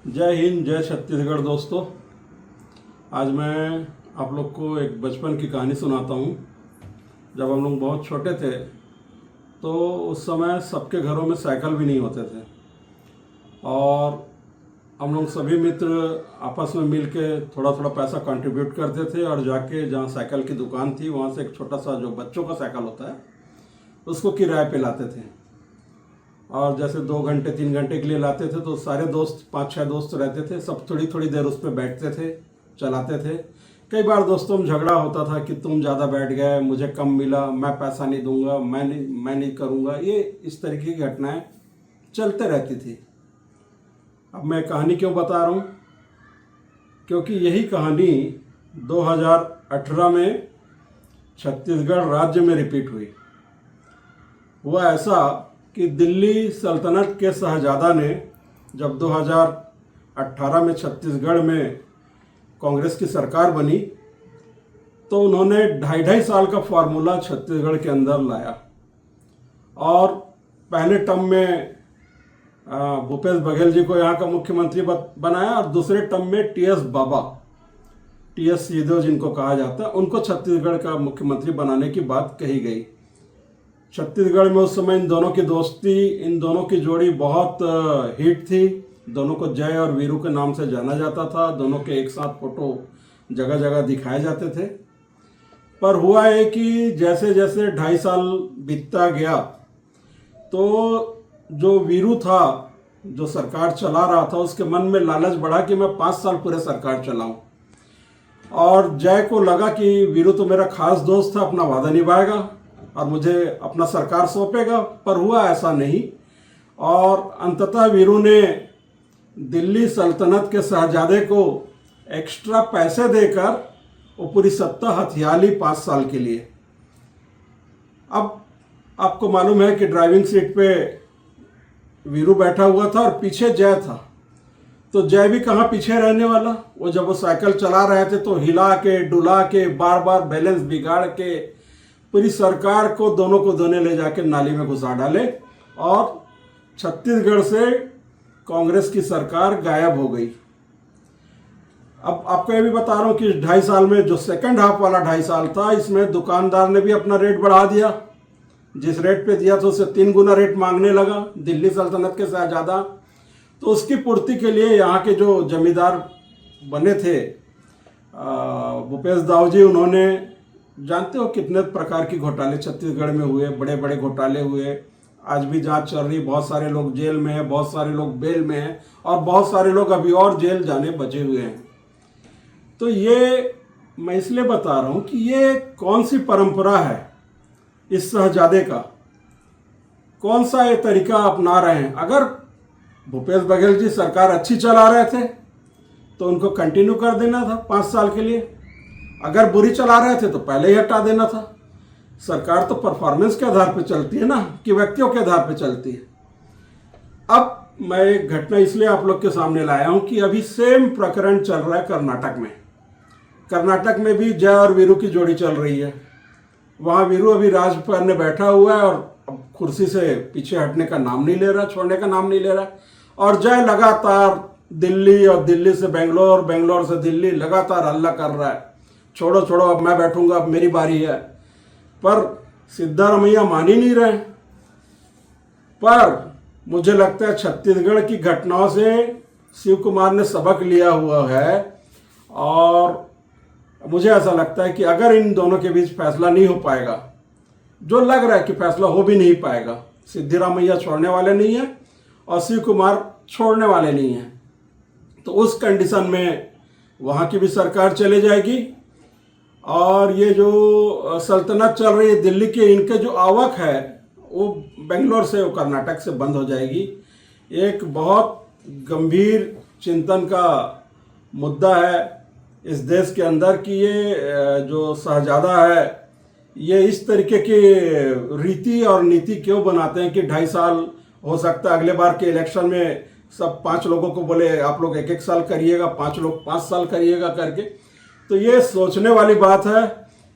जय हिंद, जय छत्तीसगढ़। दोस्तों, आज मैं आप लोग को एक बचपन की कहानी सुनाता हूँ। जब हम लोग बहुत छोटे थे तो उस समय सबके घरों में साइकिल भी नहीं होते थे और हम लोग सभी मित्र आपस में मिल के थोड़ा थोड़ा पैसा कंट्रीब्यूट करते थे और जाके जहाँ साइकिल की दुकान थी वहाँ से एक छोटा सा जो बच्चों का साइकिल होता है उसको किराए पे लाते थे। और जैसे 2 घंटे 3 घंटे के लिए लाते थे तो सारे दोस्त 5-6 दोस्त रहते थे, सब थोड़ी थोड़ी देर उस पर बैठते थे, चलाते थे। कई बार दोस्तों में झगड़ा होता था कि तुम ज़्यादा बैठ गए, मुझे कम मिला, मैं पैसा नहीं दूंगा, मैं नहीं करूँगा। ये इस तरीके की घटनाएं चलते रहती थी। अब मैं कहानी क्यों बता रहा हूँ, क्योंकि यही कहानी 2018 में छत्तीसगढ़ राज्य में रिपीट हुई। हुआ ऐसा कि दिल्ली सल्तनत के शहजादा ने जब 2018 में छत्तीसगढ़ में कांग्रेस की सरकार बनी तो उन्होंने 2.5 साल का फार्मूला छत्तीसगढ़ के अंदर लाया और पहले टर्म में भूपेश बघेल जी को यहाँ का मुख्यमंत्री बनाया और दूसरे टर्म में टीएस सिंहदेव जिनको कहा जाता है उनको छत्तीसगढ़ का मुख्यमंत्री बनाने की बात कही गई। छत्तीसगढ़ में उस समय इन दोनों की दोस्ती, इन दोनों की जोड़ी बहुत हिट थी। दोनों को जय और वीरू के नाम से जाना जाता था। दोनों के एक साथ फोटो जगह जगह दिखाए जाते थे। पर हुआ है कि जैसे जैसे 2.5 साल बीतता गया तो जो वीरू था, जो सरकार चला रहा था, उसके मन में लालच बढ़ा कि मैं 5 साल पूरे सरकार चलाऊं। और जय को लगा कि वीरू तो मेरा खास दोस्त था, अपना वादा निभाएगा और मुझे अपना सरकार सौंपेगा। पर हुआ ऐसा नहीं और अंततः वीरू ने दिल्ली सल्तनत के शहजादे को एक्स्ट्रा पैसे देकर वो पूरी सत्ता हथिया ली 5 साल के लिए। अब आपको मालूम है कि ड्राइविंग सीट पे वीरू बैठा हुआ था और पीछे जय था। तो जय भी कहाँ पीछे रहने वाला। वो जब वो साइकिल चला रहे थे तो हिला के डुला के बार बार बैलेंस बिगाड़ के पूरी सरकार को दोनों ले जाके नाली में घुसा डाले और छत्तीसगढ़ से कांग्रेस की सरकार गायब हो गई। अब आपको ये भी बता रहा हूँ कि 2.5 साल में जो सेकंड हाफ वाला 2.5 साल था, इसमें दुकानदार ने भी अपना रेट बढ़ा दिया। जिस रेट पे दिया था उससे 3 गुना रेट मांगने लगा दिल्ली सल्तनत के शहजादा। तो उसकी पूर्ति के लिए यहाँ के जो जमींदार बने थे भूपेश दाऊ जी, उन्होंने, जानते हो कितने प्रकार की घोटाले छत्तीसगढ़ में हुए, बड़े बड़े घोटाले हुए। आज भी जांच चल रही, बहुत सारे लोग जेल में हैं, बहुत सारे लोग बेल में हैं और बहुत सारे लोग अभी और जेल जाने बचे हुए हैं। तो ये मैं इसलिए बता रहा हूं कि ये कौन सी परंपरा है इस शहजादे का, कौन सा ये तरीका अपना रहे हैं। अगर भूपेश बघेल जी सरकार अच्छी चला रहे थे तो उनको कंटिन्यू कर देना था 5 साल के लिए। अगर बुरी चला रहे थे तो पहले ही हटा देना था। सरकार तो परफॉर्मेंस के आधार पर चलती है ना, कि व्यक्तियों के आधार पर चलती है। अब मैं एक घटना इसलिए आप लोग के सामने लाया हूं कि अभी सेम प्रकरण चल रहा है कर्नाटक में। कर्नाटक में भी जय और वीरू की जोड़ी चल रही है। वहां वीरू अभी राजभवन में बैठा हुआ है और अब कुर्सी से पीछे हटने का नाम नहीं ले रहा, छोड़ने का नाम नहीं ले रहा। और जय लगातार दिल्ली और दिल्ली से बेंगलोर, बेंगलोर से दिल्ली लगातार हल्ला कर रहा है, छोड़ो छोड़ो अब मैं बैठूंगा, अब मेरी बारी है। पर सिद्धारमैया मान ही नहीं रहे। पर मुझे लगता है छत्तीसगढ़ की घटनाओं से शिव कुमार ने सबक लिया हुआ है और मुझे ऐसा लगता है कि अगर इन दोनों के बीच फैसला नहीं हो पाएगा, जो लग रहा है कि फैसला हो भी नहीं पाएगा, सिद्धारमैया छोड़ने वाले नहीं है और शिव कुमार छोड़ने वाले नहीं है, तो उस कंडीशन में वहाँ की भी सरकार चले जाएगी और ये जो सल्तनत चल रही है दिल्ली की, इनके जो आवक है वो बेंगलोर से, वो कर्नाटक से बंद हो जाएगी। एक बहुत गंभीर चिंतन का मुद्दा है इस देश के अंदर कि ये जो शहजादा है ये इस तरीके की रीति और नीति क्यों बनाते हैं कि 2.5 साल हो सकता है, अगले बार के इलेक्शन में सब 5 लोगों को बोले आप लोग 1-1 साल करिएगा, 5 लोग 5 साल करिएगा करके। तो ये सोचने वाली बात है।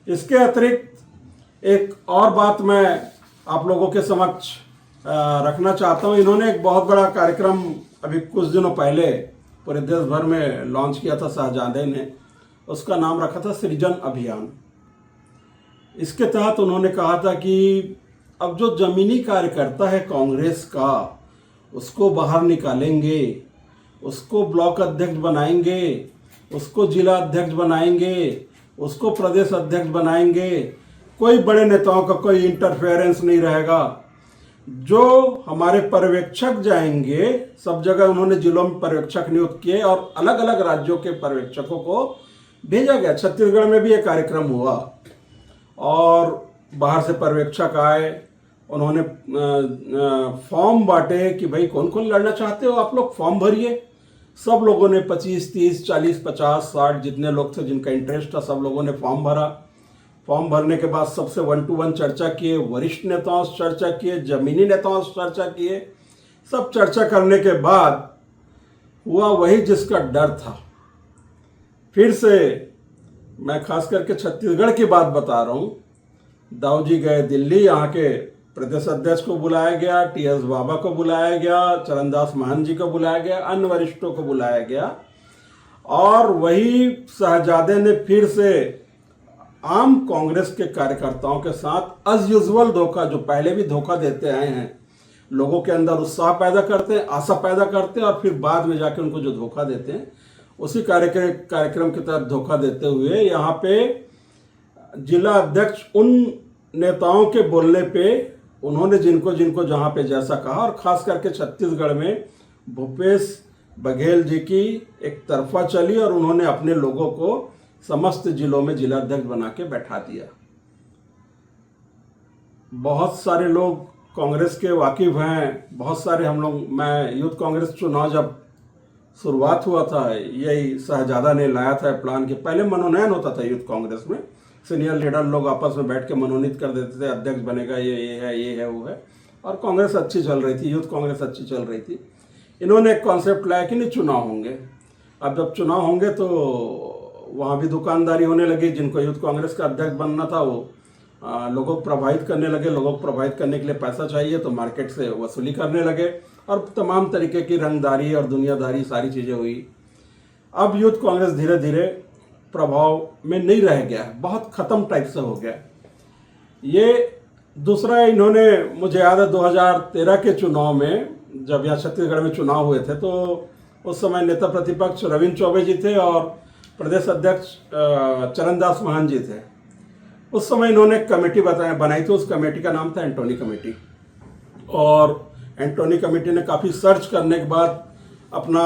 इसके अतिरिक्त एक और बात मैं आप लोगों के समक्ष रखना चाहता हूँ। इन्होंने एक बहुत बड़ा कार्यक्रम अभी कुछ दिनों पहले पूरे देश भर में लॉन्च किया था शाहजादे ने, उसका नाम रखा था सृजन अभियान। इसके तहत उन्होंने कहा था कि अब जो जमीनी कार्यकर्ता है कांग्रेस का, उसको बाहर निकालेंगे, उसको ब्लॉक अध्यक्ष बनाएंगे, उसको जिला अध्यक्ष बनाएंगे, उसको प्रदेश अध्यक्ष बनाएंगे। कोई बड़े नेताओं का कोई इंटरफेरेंस नहीं रहेगा। जो हमारे पर्यवेक्षक जाएंगे, सब जगह उन्होंने जिलों में पर्यवेक्षक नियुक्त किए और अलग अलग राज्यों के पर्यवेक्षकों को भेजा गया। छत्तीसगढ़ में भी एक कार्यक्रम हुआ और बाहर से पर्यवेक्षक आए, उन्होंने फॉर्म बांटे कि भाई कौन कौन लड़ना चाहते हो आप लोग, फॉर्म भरिए। सब लोगों ने 25, 30, 40, 50, 60 जितने लोग थे जिनका इंटरेस्ट था, सब लोगों ने फॉर्म भरा। फॉर्म भरने के बाद सबसे 1 to 1 चर्चा किए, वरिष्ठ नेताओं से चर्चा किए, जमीनी नेताओं से चर्चा किए। सब चर्चा करने के बाद हुआ वही जिसका डर था। फिर से मैं खास करके छत्तीसगढ़ की बात बता रहा हूँ। दाऊ जी गए दिल्ली, यहाँ के प्रदेश अध्यक्ष को बुलाया गया, टीएस बाबा को बुलाया गया, चरणदास महंत जी को बुलाया गया, अन्य वरिष्ठों को बुलाया गया और वही शहजादे ने फिर से आम कांग्रेस के कार्यकर्ताओं के साथ एज यूजुअल धोखा, जो पहले भी धोखा देते आए हैं, लोगों के अंदर उत्साह पैदा करते हैं, आशा पैदा करते हैं और फिर बाद में जाके उनको जो धोखा देते हैं, उसी कार्यक्रम की तरफ धोखा देते हुए यहाँ पे जिला अध्यक्ष उन नेताओं के बोलने पे उन्होंने जिनको जिनको जहाँ पे जैसा कहा, और खास करके छत्तीसगढ़ में भूपेश बघेल जी की एक तरफा चली और उन्होंने अपने लोगों को समस्त जिलों में जिला अध्यक्ष बना के बैठा दिया। बहुत सारे लोग कांग्रेस के वाकिफ हैं, बहुत सारे हम लोग, मैं यूथ कांग्रेस चुनाव जब शुरुआत हुआ था, यही शहजादा ने लाया था प्लान के। पहले मनोनयन होता था यूथ कांग्रेस में, सीनियर लीडर लोग आपस में बैठ के मनोनीत कर देते थे, अध्यक्ष बनेगा ये है वो है, और कांग्रेस अच्छी चल रही थी, यूथ कांग्रेस अच्छी चल रही थी। इन्होंने एक कॉन्सेप्ट लाया कि नहीं, चुनाव होंगे। अब जब चुनाव होंगे तो वहाँ भी दुकानदारी होने लगी। जिनको यूथ कांग्रेस का अध्यक्ष बनना था वो लोगों को प्रभावित करने लगे। लोगों को प्रभावित करने के लिए पैसा चाहिए तो मार्केट से वसूली करने लगे और तमाम तरीके की रंगदारी और दुनियादारी सारी चीज़ें हुई। अब यूथ कांग्रेस धीरे धीरे प्रभाव में नहीं रह गया, बहुत ख़त्म टाइप से हो गया। ये दूसरा, इन्होंने, मुझे याद है 2013 के चुनाव में जब यहाँ छत्तीसगढ़ में चुनाव हुए थे तो उस समय नेता प्रतिपक्ष रविंद्र चौबे जी थे और प्रदेश अध्यक्ष चरणदास महंत जी थे। उस समय इन्होंने एक कमेटी बनाई थी, उस कमेटी का नाम था एंटोनी कमेटी। और एंटोनी कमेटी ने काफ़ी सर्च करने के बाद अपना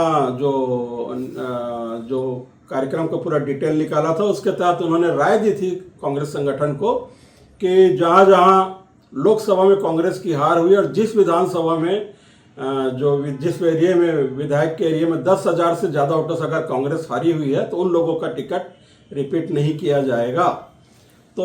जो कार्यक्रम का पूरा डिटेल निकाला था, उसके तहत उन्होंने राय दी थी कांग्रेस संगठन को कि जहाँ जहाँ लोकसभा में कांग्रेस की हार हुई और जिस विधानसभा में जिस एरिया में, विधायक के एरिया में 10,000 से ज़्यादा वोटों से अगर कांग्रेस हारी हुई है तो उन लोगों का टिकट रिपीट नहीं किया जाएगा। तो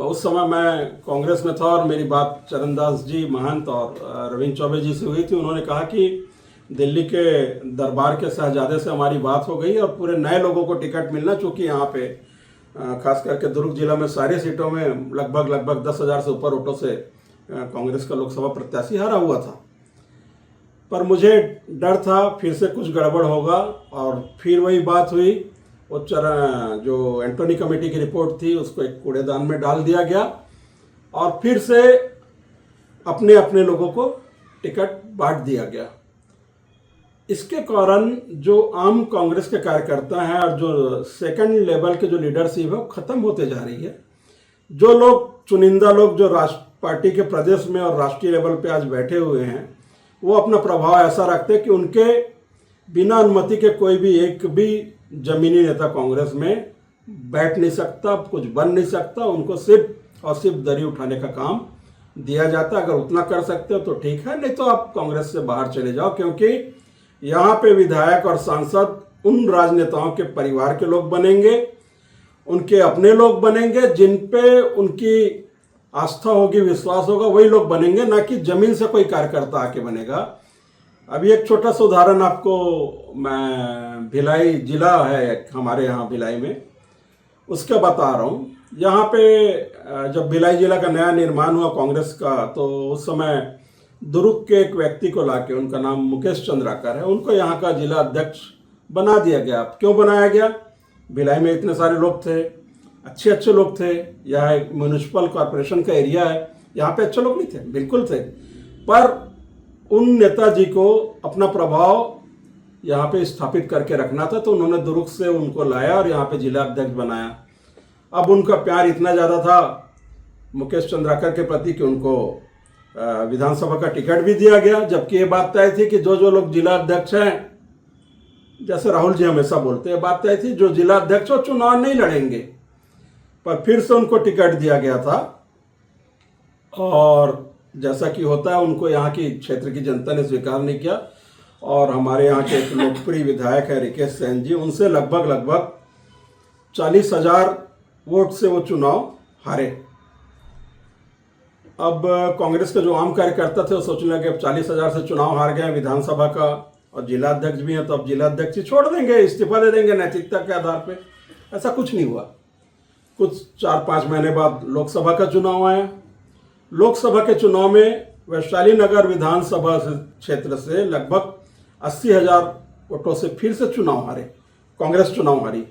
उस समय मैं कांग्रेस में था और मेरी बात चरणदास जी महंत और रविंद्र चौबे जी से हुई थी। उन्होंने कहा कि दिल्ली के दरबार के शहजादे से हमारी बात हो गई और पूरे नए लोगों को टिकट मिलना, चूँकि यहाँ पे खास करके दुर्ग जिला में सारी सीटों में लगभग 10,000 से ऊपर वोटों से कांग्रेस का लोकसभा प्रत्याशी हारा हुआ था। पर मुझे डर था फिर से कुछ गड़बड़ होगा और फिर वही बात हुई। वो जो एंटोनी कमेटी की रिपोर्ट थी उसको एक कूड़ेदान में डाल दिया गया और फिर से अपने अपने लोगों को टिकट बांट दिया गया। इसके कारण जो आम कांग्रेस के कार्यकर्ता हैं और जो सेकंड लेवल के जो लीडरशिप है वो ख़त्म होते जा रही है। जो लोग चुनिंदा लोग जो पार्टी के प्रदेश में और राष्ट्रीय लेवल पे आज बैठे हुए हैं, वो अपना प्रभाव ऐसा रखते हैं कि उनके बिना अनुमति के कोई भी एक भी जमीनी नेता कांग्रेस में बैठ नहीं सकता, कुछ बन नहीं सकता। उनको सिर्फ और सिर्फ दरी उठाने का काम दिया जाता है। अगर उतना कर सकते हो तो ठीक है, नहीं तो आप कांग्रेस से बाहर चले जाओ, क्योंकि यहाँ पे विधायक और सांसद उन राजनेताओं के परिवार के लोग बनेंगे, उनके अपने लोग बनेंगे, जिन पे उनकी आस्था होगी, विश्वास होगा, वही लोग बनेंगे, ना कि जमीन से कोई कार्यकर्ता आके बनेगा। अभी एक छोटा सा उदाहरण आपको मैं, भिलाई जिला है हमारे यहाँ भिलाई में, उसका बता रहा हूँ। यहाँ पे जब भिलाई जिला का नया निर्माण हुआ कांग्रेस का, तो उस समय दुर्ग के एक व्यक्ति को लाके, उनका नाम मुकेश चंद्राकर है, उनको यहाँ का जिला अध्यक्ष बना दिया गया। अब क्यों बनाया गया? भिलाई में इतने सारे लोग थे, अच्छे अच्छे लोग थे, यह एक म्यूनिसिपल कॉरपोरेशन का एरिया है, यहाँ पे अच्छे लोग नहीं थे, बिल्कुल थे, पर उन नेताजी को अपना प्रभाव यहाँ पे स्थापित करके रखना था, तो उन्होंने दुर्ग से उनको लाया और यहाँ पे जिला अध्यक्ष बनाया। अब उनका प्यार इतना ज़्यादा था मुकेश चंद्राकर के प्रति कि उनको विधानसभा का टिकट भी दिया गया, जबकि ये बात तय थी कि जो लोग जिला अध्यक्ष हैं, जैसे राहुल जी हमेशा बोलते हैं, बात तय थी जो जिला अध्यक्ष हो चुनाव नहीं लड़ेंगे, पर फिर से उनको टिकट दिया गया था। और जैसा कि होता है, उनको यहाँ की क्षेत्र की जनता ने स्वीकार नहीं किया और हमारे यहाँ के एक लोकप्रिय विधायक है रिकेश सेन जी, उनसे लगभग 40,000 वोट से वो चुनाव हारे। अब कांग्रेस के जो आम कार्यकर्ता थे वो सोचने लगे अब 40,000 से चुनाव हार गए विधानसभा का और जिला अध्यक्ष भी हैं, तो अब जिला अध्यक्ष ही छोड़ देंगे, इस्तीफा दे देंगे नैतिकता के आधार पे। ऐसा कुछ नहीं हुआ। कुछ 4-5 महीने बाद लोकसभा का चुनाव आया। लोकसभा के चुनाव में वैशाली नगर विधानसभा क्षेत्र से लगभग 80,000 वोटों से फिर से चुनाव हारे, कांग्रेस चुनाव हारी।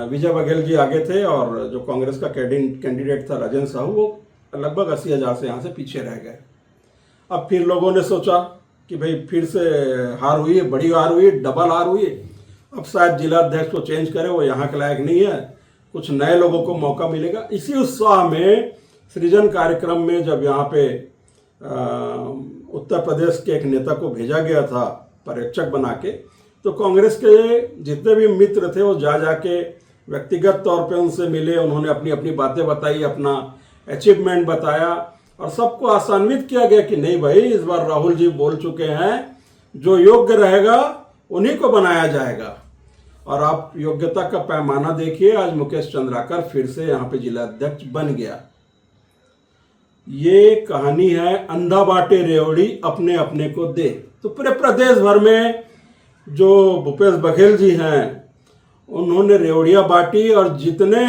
विजय बघेल जी आगे थे और जो कांग्रेस का कैंडिडेट था राजेंद्र साहू, वो लगभग 80,000 से यहाँ से पीछे रह गए। अब फिर लोगों ने सोचा कि भाई फिर से हार हुई है, बड़ी हार हुई है, डबल हार हुई है, अब शायद जिला अध्यक्ष को चेंज करे, वो यहाँ के लायक नहीं है, कुछ नए लोगों को मौका मिलेगा। इसी उत्साह में सृजन कार्यक्रम में जब यहाँ पे उत्तर प्रदेश के एक नेता को भेजा गया था पर्यवेक्षक बना के, तो कांग्रेस के जितने भी मित्र थे वो जाके व्यक्तिगत तौर पे उनसे मिले, उन्होंने अपनी अपनी बातें बताई, अपना अचीवमेंट बताया और सबको आसान्वित किया गया कि नहीं भाई, इस बार राहुल जी बोल चुके हैं, जो योग्य रहेगा उन्हीं को बनाया जाएगा। और आप योग्यता का पैमाना देखिए, आज मुकेश चंद्राकर फिर से यहाँ पे जिला अध्यक्ष बन गया। ये कहानी है अंधा बाटे रेवड़ी अपने अपने को दे। तो पूरे प्रदेश भर में जो भूपेश बघेल जी हैं उन्होंने रेवड़ियाँ बांटी और जितने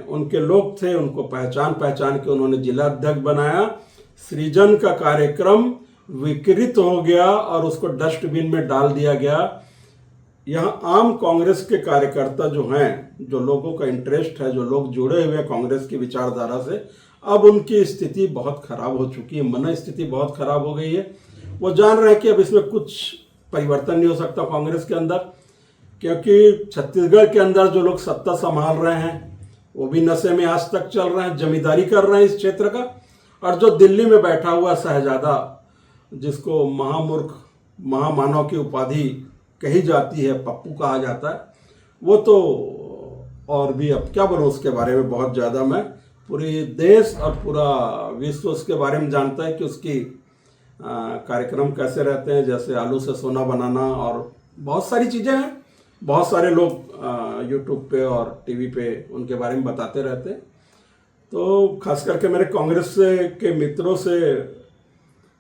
उनके लोग थे उनको पहचान के उन्होंने जिला अध्यक्ष बनाया। सृजन का कार्यक्रम विकृत हो गया और उसको डस्टबिन में डाल दिया गया। यहाँ आम कांग्रेस के कार्यकर्ता जो हैं, जो लोगों का इंटरेस्ट है, जो लोग जुड़े हुए हैं कांग्रेस की विचारधारा से, अब उनकी स्थिति बहुत खराब हो चुकी है, मन स्थिति बहुत खराब हो गई है। वो जान रहे हैं कि अब इसमें कुछ परिवर्तन नहीं हो सकता कांग्रेस के अंदर, क्योंकि छत्तीसगढ़ के अंदर जो लोग सत्ता संभाल रहे हैं वो भी नशे में आज तक चल रहे हैं, जमींदारी कर रहे हैं इस क्षेत्र का। और जो दिल्ली में बैठा हुआ शहजादा, जिसको महामूर्ख महामानव की उपाधि कही जाती है, पप्पू कहा जाता है, वो तो और भी अब क्या बोलूं उसके बारे में, बहुत ज़्यादा मैं पूरे देश और पूरा विश्व उसके बारे में जानता है कि उसकी कार्यक्रम कैसे रहते हैं, जैसे आलू से सोना बनाना और बहुत सारी चीज़ें हैं। बहुत सारे लोग यूट्यूब पे और टीवी पे उनके बारे में बताते रहते हैं। तो खास करके मेरे कांग्रेस के मित्रों से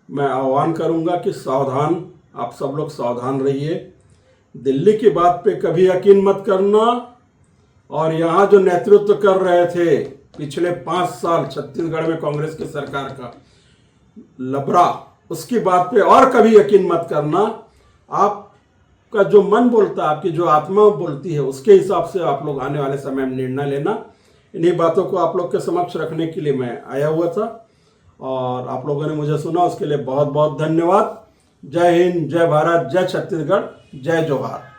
मैं आह्वान करूंगा कि सावधान, आप सब लोग सावधान रहिए। दिल्ली की बात पे कभी यकीन मत करना। और यहाँ जो नेतृत्व कर रहे थे पिछले 5 साल छत्तीसगढ़ में कांग्रेस की सरकार का लबरा, उसकी बात पे और कभी यकीन मत करना। आपका जो मन बोलता है, आपकी जो आत्मा बोलती है, उसके हिसाब से आप लोग आने वाले समय में निर्णय लेना। इन्हीं बातों को आप लोग के समक्ष रखने के लिए मैं आया हुआ था और आप लोगों ने मुझे सुना, उसके लिए बहुत बहुत धन्यवाद। जय हिंद, जय भारत, जय छत्तीसगढ़, जय जोहार।